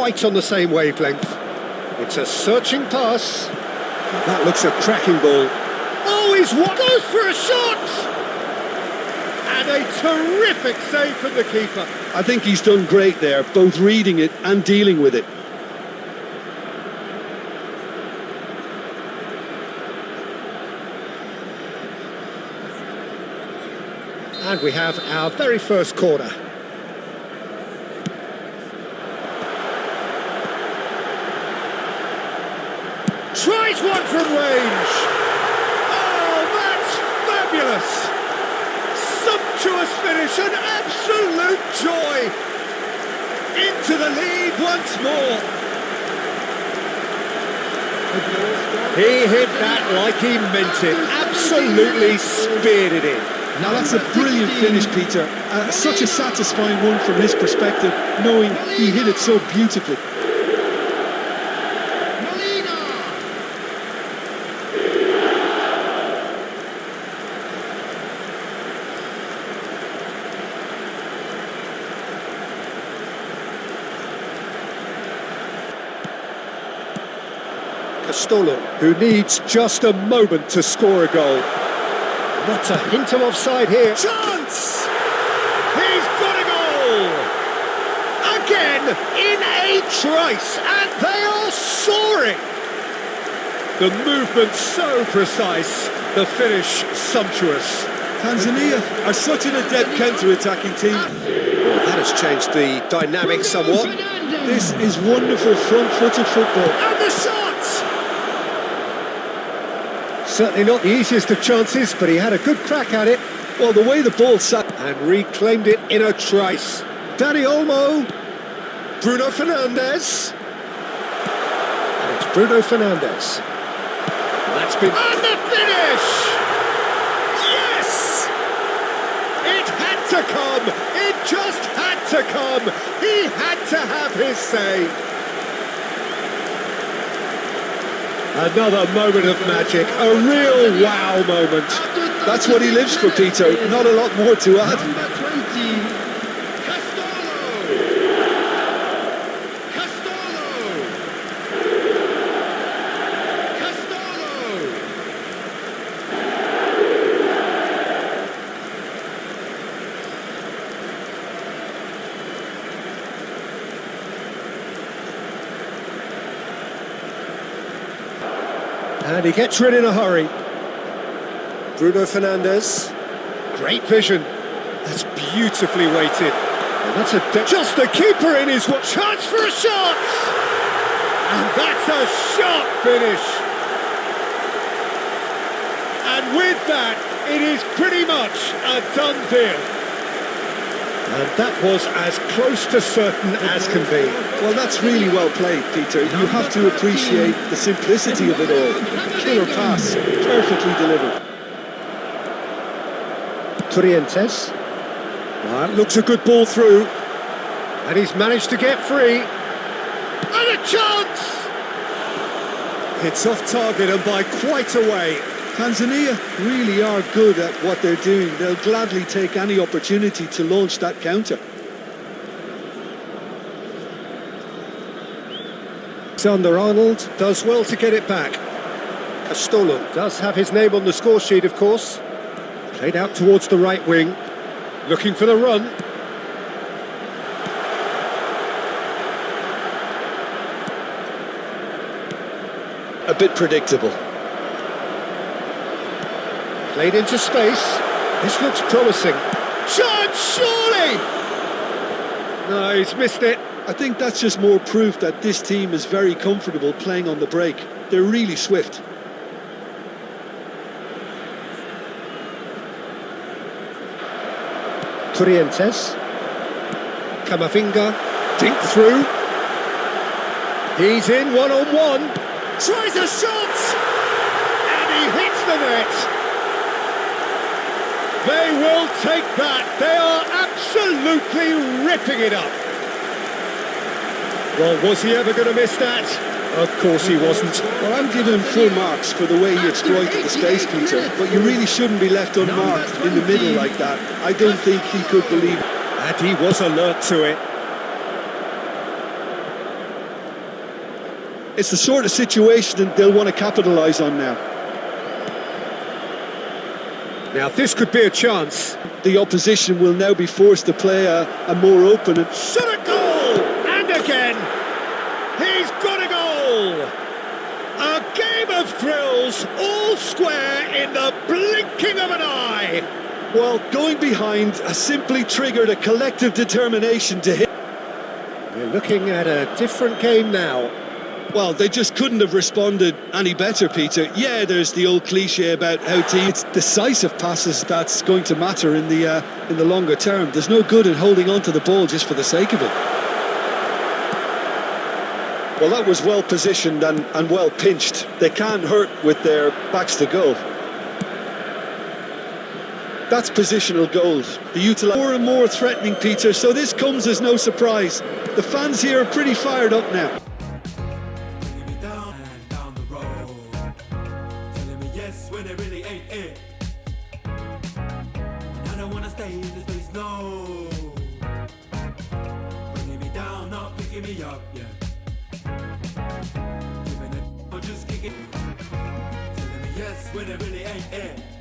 quite on the same wavelength. It's a searching pass. That looks a cracking ball. Oh, he's goes for a shot! And a terrific save from the keeper. I think he's done great there, both reading it and dealing with it. And we have our very first corner. Tries one from range. Oh, that's fabulous. Sumptuous finish, an absolute joy. Into the lead once more. He hit that like he meant it. Absolutely speared it in. Now that's a brilliant finish, Peter. Such a satisfying one from his perspective, knowing he hit it so beautifully. Castolo, who needs just a moment to score a goal. Not a hint of offside here. Chance! He's got a goal! Again, in a trice, and they are soaring! The movement so precise, the finish sumptuous. Tanzania are such an adept counter-attacking team. Well, that has changed the dynamic somewhat. This is wonderful front-footed football. And the shot! Certainly not the easiest of chances, but he had a good crack at it. Well, the way the ball sat... And reclaimed it in a trice. Dani Olmo. Bruno Fernandes. And it's Bruno Fernandes. That's been... And the finish! Yes! It had to come! It just had to come! He had to have his say. Another moment of magic, a real wow moment. That's what he lives for, Peter. Not a lot more to add. Number 20, Castolo. Castolo. Castolo. And he gets rid in a hurry. Bruno Fernandes. Great vision. That's beautifully weighted. And that's just a keeper in his chance for a shot. And that's a sharp finish. And with that, it is pretty much a done deal. And that was as close to certain as can be. Well, that's really well played, Peter. You have to appreciate the simplicity of it all. Killer pass, perfectly delivered. Torrientes. That looks a good ball through. And he's managed to get free. And a chance! It's off target and by quite a way. Tanzania really are good at what they're doing. They'll gladly take any opportunity to launch that counter. Alexander-Arnold does well to get it back. Castolo does have his name on the score sheet, of course. Played out towards the right wing. Looking for the run. A bit predictable. Played into space. This looks promising. Chance, surely! No, he's missed it. I think that's just more proof that this team is very comfortable playing on the break. They're really swift. Torrientes. Camavinga. Dink through. He's in one-on-one. Tries a shot! And he hits the net. They will take that. They are absolutely ripping it up. Well, was he ever going to miss that? Of course he wasn't. Well, I'm giving him full marks for the way he exploited the space, Peter. But you really shouldn't be left unmarked in the middle like that. I don't think he could believe it. And he was alert to it. It's the sort of situation that they'll want to capitalise on now. Now this could be a chance. The opposition will now be forced to play a more open and Shot a goal! And again! He's got a goal! A game of thrills, all square in the blinking of an eye! well, going behind has simply triggered a collective determination to hit. We're looking at a different game now. Well, they just couldn't have responded any better, Peter. Yeah, there's the old cliche about how it's decisive passes that's going to matter in the longer term. There's no good in holding on to the ball just for the sake of it. Well, that was well positioned and well pinched. They can't hurt with their backs to goal. That's positional goals. The utilize more and more threatening, Peter, so this comes as no surprise. The fans here are pretty fired up now. When it really ain't it. And I don't wanna stay in this place, no. Bringing me down, not picking me up, yeah. Giving it, or just kicking. Telling me yes when it really ain't it.